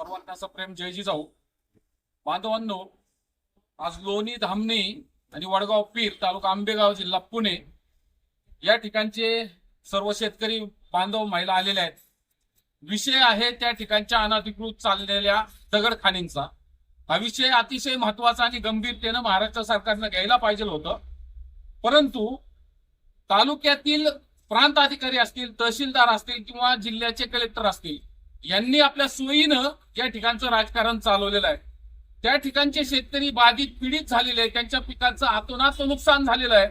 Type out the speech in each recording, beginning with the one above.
सर्वांना प्रेम जय जिजाऊ. बांधवांनो, आज लोणी, धामणी आणि वडगाव पीर तालुका आंबेगाव जिल्हा पुणे या ठिकाणचे सर्व शेतकरी बांधव महिला आलेले आहेत. विषय आहे त्या ठिकाणच्या अनधिकृत चाललेल्या दगडखाणींचा. हा विषय अतिशय महत्वाचा आणि गंभीरतेनं महाराष्ट्र सरकारनं घ्यायला पाहिजे होतं, परंतु तालुक्यातील प्रांत अधिकारी असतील, तहसीलदार असतील किंवा जिल्ह्याचे कलेक्टर असतील, यांनी आपल्या सोयीनं या ठिकाणचं राजकारण चालवलेलं आहे. त्या ठिकाणचे शेतकरी बाधित पीडित झालेले आहे. त्यांच्या पिकाचं आतोनात नुकसान झालेलं आहे.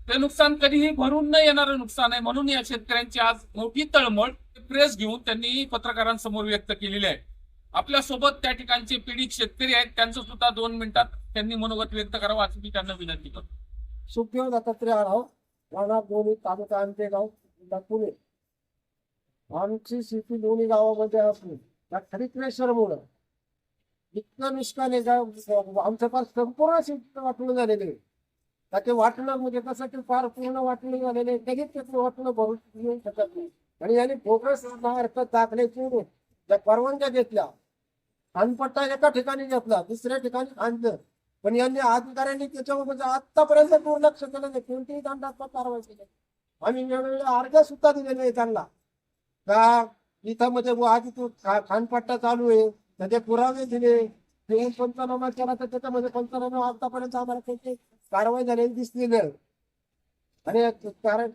ते नुकसान कधीही भरून न येणारं नुकसान आहे. म्हणून या शेतकऱ्यांची आज मोठी तळमळ प्रेस घेऊन त्यांनी पत्रकारांसमोर व्यक्त केलेली आहे. आपल्या सोबत त्या ठिकाणचे पीडित शेतकरी आहेत. त्यांचं सुद्धा 2 मिनिटात त्यांनी मनोगत व्यक्त करावं अशी मी त्यांना विनंती करतो. सुखदेव दत्तात्रय आढाव, राणा दोन्ही तालुका आंबेगाव जिल्हा पुणे. आमची शेती दोन्ही गावामध्ये असून त्या खरीप्रेशरमुळं इतकं नुकसान आहे का आमच्या पास संपूर्ण शेती वाटणं झालेले आहे. त्याचे वाटणं म्हणजे कसं की फार पूर्ण वाटणं झालेले लगेच त्याचं वाटणं भरून येऊ शकत नाही. आणि यांनी फोकस अर्थ दाखल्याची त्या परवानग्या घेतल्या. खानपट्टा एका ठिकाणी घेतला, दुसऱ्या ठिकाणी आणलं, पण यांनी अधिकाऱ्यांनी त्याच्यावर म्हणजे आतापर्यंत दुर्लक्ष केलं नाही. कोणतीही दंडात्मक कारवाई केली. आम्ही वेगवेगळे अर्ज सुद्धा दिलेले आहे त्यांना का इथं म्हणजे आधी तो खानपट्टा चालू आहे, त्याचे पुरावे दिले, पंचनामा केला तर त्याच्यामध्ये पंचनामा आतापर्यंत आम्हाला त्याची कारवाई झालेली दिसली नाही. आणि कारण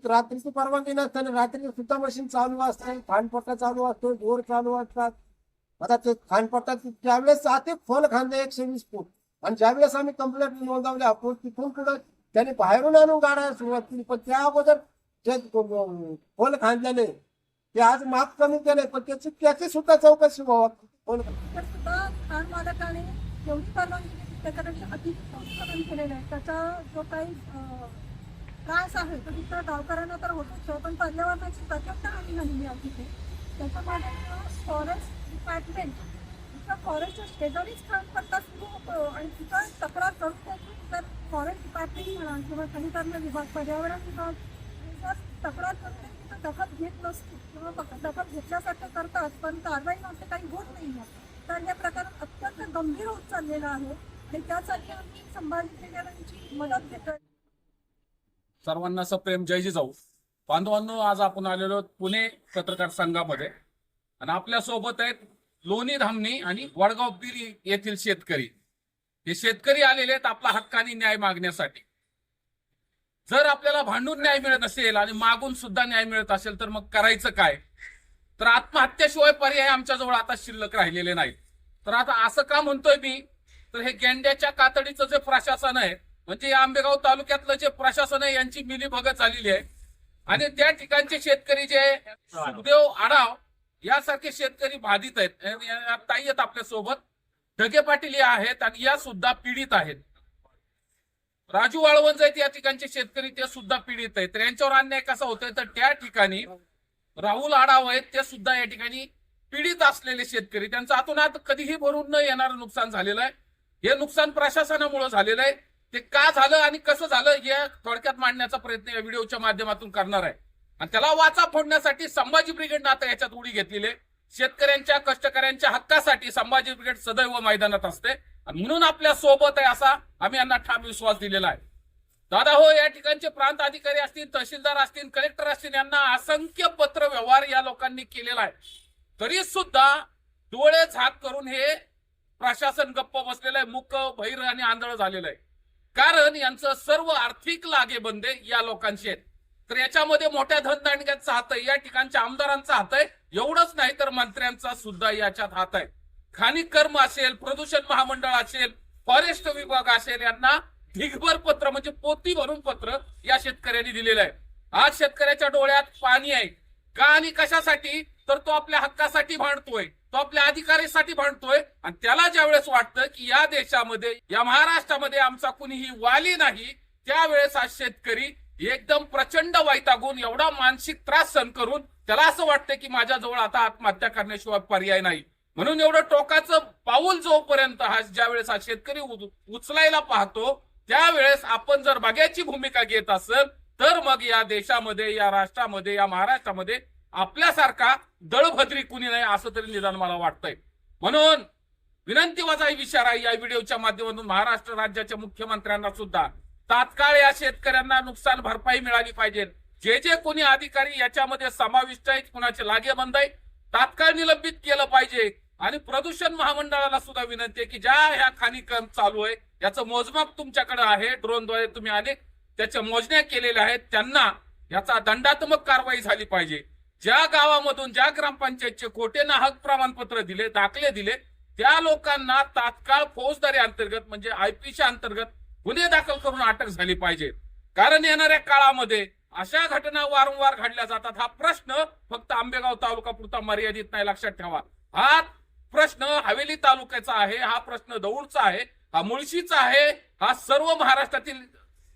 रात्रीची परवानगी नसताना रात्री सुद्धा मशीन चालू असते, खानपट्टा चालू असतो, जोर चालू असतात. आता ते खानपट्टा त्यावेळेस आते खोल खांदे 120 फूट, आणि ज्यावेळेस आम्ही कंप्लेंट नोंदवली आपण तिथून पुढे त्याने बाहेरून आणून गाड्या सुरुवात केली. पण त्या अगोदर जे खोल खांदल्याने ते आज माफ कमी केले, पण त्याची सुद्धा चौकशी व्हावं. खाण मालकाने एवढी परवानगी त्याच्यापेक्षा अधिक संशोधन केलेलं आहे. त्याचा जो काही त्रास आहे तो तिथं गावकऱ्यांना तर होतोच, पण पर्यावरणाची प्रचंड हानी झालेली आहे तिथे. त्याच्यामध्ये फॉरेस्ट डिपार्टमेंट तिथं फॉरेस्टच्या शेजारीच खानपट्टा सुरू होतो आणि तिथं तक्रार करून त्याची तर फॉरेस्ट डिपार्टमेंट म्हणा किंवा खनिकर्म विभाग, पर्यावरण विभाग जर तक्रार करते तिथं दखल घेत नसते किंवा दखल घेतल्यासारखं करतात, पण कारवाई नसते, काही होत नाही. तर या प्रकारात अत्यंत गंभीर होत चाललेला आहे आणि त्यासाठी आम्ही संभाजी ब्रिगेडची मदत घेतोय. सर्वांना सप्रेम जय जिजाऊ. बांधवांनो, आज आपण आलेलो आहोत पुणे पत्रकार संघामध्ये आणि आपल्या सोबत आहेत लोणी, धामणी आणि वडगाव पीर येथील शेतकरी. हे शेतकरी आलेले आहेत आपला हक्काने न्याय मागण्यासाठी. जर आपल्याला भांडून न्याय मिळत असेल आणि मागून सुद्धा न्याय मिळत असेल तर मग करायचं काय? तर आत्महत्याशिवाय पर्याय आमच्याजवळ आता शिल्लक राहिलेले नाहीत. तर आता असं का म्हणतोय मी, तर हे गेंड्याच्या कातडीचं जे प्रशासन आहे, म्हणजे या आंबेगाव तालुक्यातलं जे प्रशासन आहे, यांची मिलीभगत झालेली आहे. आणि त्या ठिकाणचे शेतकरी जे सुखदेव आढाव यासारखे शेतकरी बाधित आहेत. ताई आहेत आपल्या सोबत, ढगे पाटील या आहेत आणि या सुद्धा पीडित आहेत. राजू वाळवंज आहेत या ठिकाणचे शेतकरी, ते सुद्धा पीडित आहेत. तर यांच्यावर अन्याय कसा होतोय, तर त्या ठिकाणी राहुल आढाव आहेत, ते सुद्धा या ठिकाणी पीडित असलेले शेतकरी. त्यांचं आतोनात कधीही भरून न येणारं नुकसान झालेलं आहे. हे नुकसान प्रशासनामुळे झालेलं आहे. ते का झालं आणि कसं झालं हे थोडक्यात मांडण्याचा प्रयत्न या व्हिडिओच्या माध्यमातून करणार आहे. आणि त्याला वाचा फोडण्यासाठी संभाजी ब्रिगेडनं आता याच्यात उडी घेतलेली आहे. शेतकऱ्यांच्या, कष्टकऱ्यांच्या हक्कासाठी संभाजी ब्रिगेड सदैव मैदानात असते आणि म्हणून आपल्या सोबत आहे असा आम्ही यांना ठाम विश्वास दिलेला आहे. दादा हो, या ठिकाणचे प्रांत अधिकारी असतील, तहसीलदार असतील, कलेक्टर असतील, यांना असंख्य पत्र व्यवहार या लोकांनी केलेला आहे. तरी सुद्धा डोळे झाक करून हे प्रशासन गप्प बसलेलं आहे, मूक, बहिर आणि आंधळ झालेलं आहे. कारण यांचं सर्व आर्थिक लागेबंदे या लोकांचे आहेत. तर याच्यामध्ये मोठ्या धनदांडग्यांचा हात आहे, या ठिकाणच्या आमदारांचा हात आहे. एवढंच नाही तर मंत्र्यांचा सुद्धा याच्यात हात आहे. खाणिक कर्म असेल, प्रदूषण महामंडळ असेल, फॉरेस्ट विभाग असेल, यांना ढिगभर पत्र म्हणजे पोती भरून पत्र या शेतकऱ्यांनी दिलेलं आहे. आज शेतकऱ्याच्या डोळ्यात पाणी आहे का आणि कशासाठी, तर तो आपल्या हक्कासाठी भांडतोय, तो आपल्या अधिकारीसाठी भांडतोय. आणि त्याला ज्यावेळेस वाटतं की या देशामध्ये, या महाराष्ट्रामध्ये आमचा कुणीही वाली नाही, त्यावेळेस हा शेतकरी एकदम प्रचंड वैतागून एवढा मानसिक त्रास सहन करून त्याला असं वाटतं की माझ्याजवळ आता आत्महत्या करण्याशिवाय पर्याय नाही. म्हणून एवढं टोकाचं पाऊल जोपर्यंत ज्यावेळेस हा शेतकरी उचलायला पाहतो, त्यावेळेस आपण जर बघ्याची भूमिका घेत असेल तर मग या देशामध्ये, या राष्ट्रामध्ये, या महाराष्ट्रामध्ये आपल्यासारखा दळभद्री कुणी नाही असं तरी निदान मला वाटतंय. म्हणून विनंती वजा इशारा या व्हिडिओच्या माध्यमातून महाराष्ट्र राज्याच्या मुख्यमंत्र्यांना सुद्धा तात्काळ या शेतकऱ्यांना नुकसान भरपाई मिळाली पाहिजे. जे जे कोणी अधिकारी याच्यामध्ये समाविष्ट आहेत, कुणाचे लागेबंद आहे, तात्काळ निलंबित केलं पाहिजे. आणि प्रदूषण महामंडळाला सुद्धा विनंती आहे की ज्या ह्या खाणीकरण चालू आहे याचं मोजमाप तुमच्याकडे आहे, ड्रोनद्वारे तुम्ही अनेक त्याच्या मोजण्या केलेल्या आहेत, त्यांना याचा दंडात्मक कारवाई झाली पाहिजे. ज्या गावामधून ज्या ग्रामपंचायतचे खोटे नाहक प्रमाणपत्र दिले, दाखले दिले, त्या लोकांना तात्काळ फौजदारी अंतर्गत म्हणजे आयपीच्या अंतर्गत गुन्हे दाखल करून अटक झाली पाहिजे. कारण येणाऱ्या काळामध्ये अशा घटना वारंवार घडल्या जातात. हा प्रश्न फक्त आंबेगाव तालुका पुरता मर्यादित नाही, लक्षात ठेवा. हा प्रश्न हवेली तालुक्याचा आहे, हा प्रश्न दौंडचा आहे, हा मुळशीचा आहे, हा सर्व महाराष्ट्रातील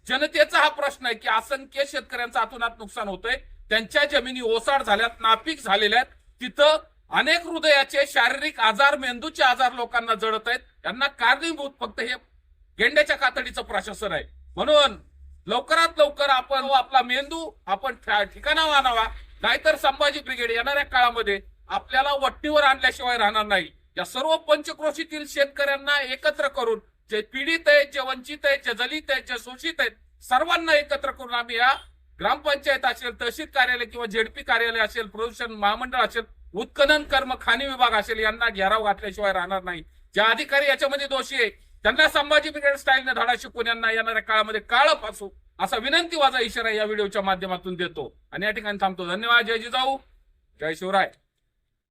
जनतेचा हा प्रश्न आहे की असंख्य शेतकऱ्यांचं अतोनात नुकसान होतंय. त्यांच्या जमिनी ओसाड झाल्यात, नापीक झालेल्या आहेत. तिथं अनेक हृदयाचे शारीरिक आजार, मेंदूचे आजार लोकांना जळत आहेत. यांना कारणीभूत फक्त हे गेंड्याच्या कातडीचं प्रशासन आहे. म्हणून लवकरात लवकर आपण आपला मेंदू आपण ठिकाणावर आणावा, नाहीतर संभाजी ब्रिगेड येणाऱ्या काळामध्ये आपल्याला वट्टीवर आणल्याशिवाय राहणार नाही. या सर्व पंचक्रोशीतील शेतकऱ्यांना एकत्र करून, जे पीडित आहेत, जे वंचित आहेत, जे दलित आहेत, जे शोषित आहेत, सर्वांना एकत्र करून आम्ही या ग्रामपंचायत असेल, तहसील कार्यालय किंवा झेडपी कार्यालय असेल, प्रदूषण महामंडळ असेल, उत्खनन कर्म खाणी विभाग असेल, यांना घेराव घातल्याशिवाय राहणार नाही. जे अधिकारी याच्यामध्ये दोषी आहे त्यांना संभाजी ब्रिगेड स्टाईलने धडा शिकून यांना येणाऱ्या काळामध्ये काळं फासू असा विनंती वाजा इशारा या व्हिडिओच्या माध्यमातून देतो आणि या ठिकाणी थांबतो. धन्यवाद. जय जिजाऊ, जय शिवराय.